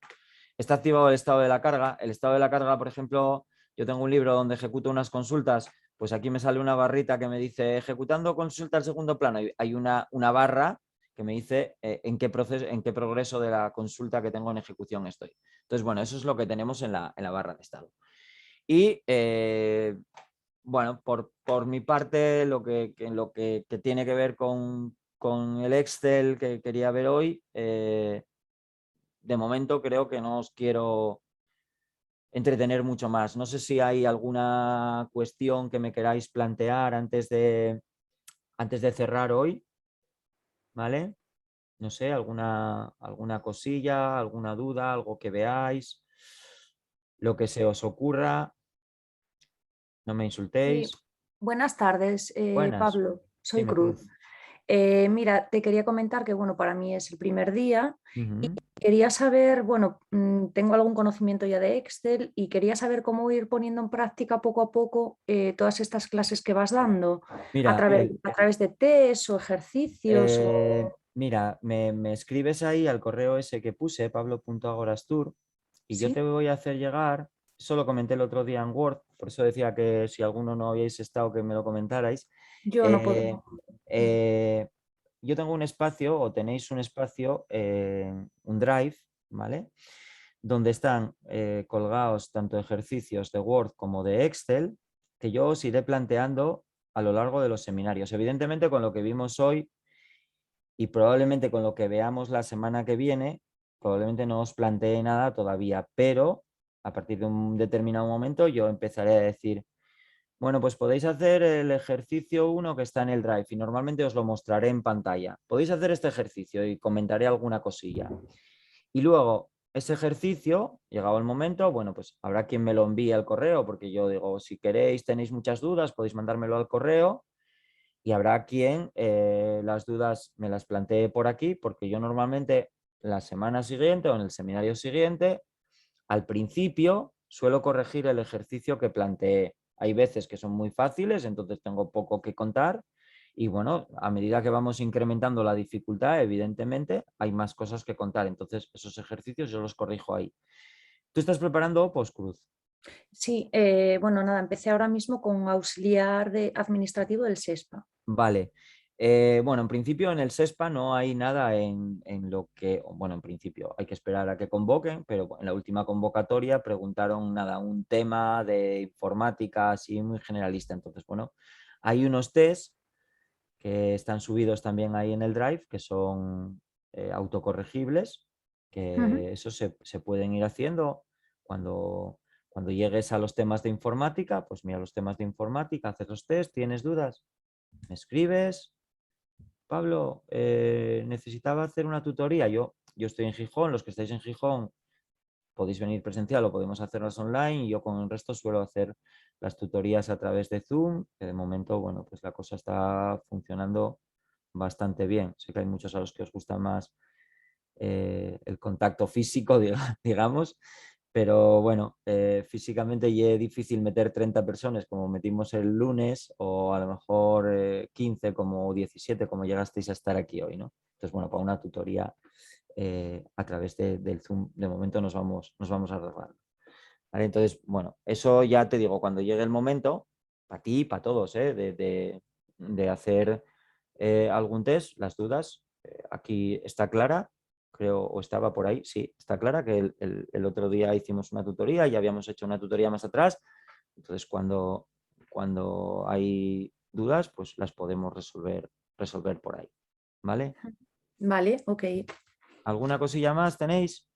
Está activado el estado de la carga. El estado de la carga, por ejemplo, yo tengo un libro donde ejecuto unas consultas, pues aquí me sale una barrita que me dice ejecutando consulta al segundo plano. Y hay una barra que me dice en qué proceso, en qué progreso de la consulta que tengo en ejecución estoy. Entonces, bueno, eso es lo que tenemos en la barra de estado. Y bueno, por mi parte, lo que tiene que ver con el Excel que quería ver hoy, de momento creo que no os quiero entretener mucho más. No sé si hay alguna cuestión que me queráis plantear antes de cerrar hoy, ¿vale? No sé, alguna cosilla, alguna duda, algo que veáis, lo que se os ocurra, no me Sí, insultéis. buenas tardes, Buenas, Pablo. Soy dime, Cruz. Cruz. Mira, te quería comentar que, bueno, para mí es el primer día y Ujú. quería saber, bueno, tengo algún conocimiento ya de Excel y quería saber cómo ir poniendo en práctica poco a poco todas estas clases que vas dando Mira, a través de test o ejercicios o... mira, me escribes ahí al correo ese que puse, pablo.agorastur, y yo te Sí, voy a hacer llegar, eso lo comenté el otro día en Word, por eso decía que si alguno no habíais estado que me lo comentarais. yo no puedo. Eh, eh, yo tengo un espacio, o tenéis un espacio, un Drive, ¿vale? Donde están colgados tanto ejercicios de Word como de Excel, que yo os iré planteando a lo largo de los seminarios. Evidentemente, con lo que vimos hoy y probablemente con lo que veamos la semana que viene, probablemente no os plantee nada todavía, pero a partir de un determinado momento yo empezaré a decir, bueno, pues podéis hacer el ejercicio 1 que está en el Drive y normalmente os lo mostraré en pantalla. Podéis hacer este ejercicio y comentaré alguna cosilla. Y luego, ese ejercicio, llegado el momento, bueno, pues habrá quien me lo envíe al correo, porque yo digo, si queréis, tenéis muchas dudas, podéis mandármelo al correo y habrá quien las dudas me las plantee por aquí, porque yo normalmente la semana siguiente o en el seminario siguiente, al principio, suelo corregir el ejercicio que planteé. Hay veces que son muy fáciles, entonces tengo poco que contar. Y bueno, a medida que vamos incrementando la dificultad, evidentemente hay más cosas que contar. Entonces, esos ejercicios yo los corrijo ahí. ¿Tú estás preparando postcruz? Sí, bueno, nada, empecé ahora mismo con auxiliar de administrativo del SESPA. Vale. Bueno, en principio en el SESPA no hay nada en lo que, bueno, en principio hay que esperar a que convoquen, pero en la última convocatoria preguntaron nada, un tema de informática así muy generalista. Entonces, bueno, hay unos test que están subidos también ahí en el Drive, que son autocorregibles, Ujú. que eso se pueden ir haciendo cuando llegues a los temas de informática, pues mira los temas de informática, haces los test, tienes dudas, me escribes, Pablo, necesitaba hacer una tutoría, yo estoy en Gijón, los que estáis en Gijón podéis venir presencial o podemos hacerlas online y yo con el resto suelo hacer las tutorías a través de Zoom, que de momento, bueno, pues la cosa está funcionando bastante bien. Sé que hay muchos a los que os gusta más el contacto físico, digamos, pero bueno, físicamente ya es difícil meter 30 personas como metimos el lunes o a lo mejor 15 como 17 como llegasteis a estar aquí hoy, ¿no? Entonces, bueno, para una tutoría a través del Zoom, de momento nos vamos a arreglar. ¿Vale? Entonces, bueno, eso ya te digo, cuando llegue el momento, para ti, para todos, de hacer algún test, las dudas, aquí está clara, creo, o estaba por ahí, sí, está clara que el otro día hicimos una tutoría, ya habíamos hecho una tutoría más atrás, entonces cuando hay dudas, pues las podemos resolver por ahí, ¿vale? Vale, ok. ¿Alguna cosilla más tenéis?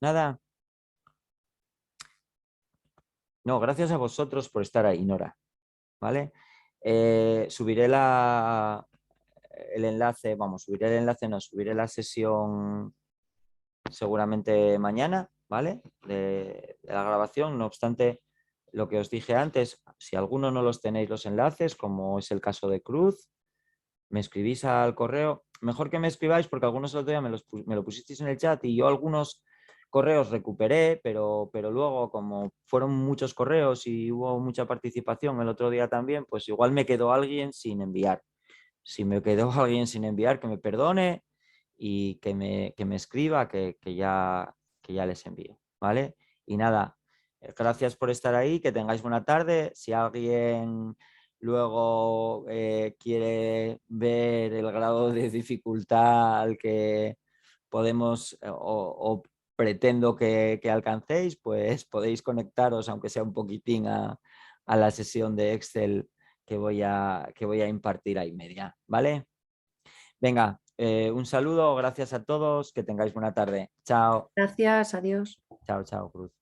Nada. No, gracias a vosotros por estar ahí, Nora. ¿Vale? Subiré el enlace, vamos, subiré el enlace, no, subiré la sesión seguramente mañana, ¿vale? De la grabación. No obstante, lo que os dije antes, si alguno no los tenéis los enlaces, como es el caso de Cruz, me escribís al correo. mejor que me escribáis, porque algunos el otro día me lo pusisteis en el chat y yo algunos correos recuperé, pero luego como fueron muchos correos y hubo mucha participación el otro día también, pues igual me quedó alguien sin enviar. Si me quedó alguien sin enviar, que me perdone y que me escriba, que ya les envío, ¿vale? Y nada, gracias por estar ahí, que tengáis buena tarde. Si alguien luego quiere ver el grado de dificultad al que podemos o pretendo que alcancéis, pues podéis conectaros, aunque sea un poquitín, a la sesión de Excel que voy a impartir ahí media, ¿vale? Venga, un saludo, gracias a todos, que tengáis buena tarde. Chao, Gracias, adiós. chao, chao, Cruz.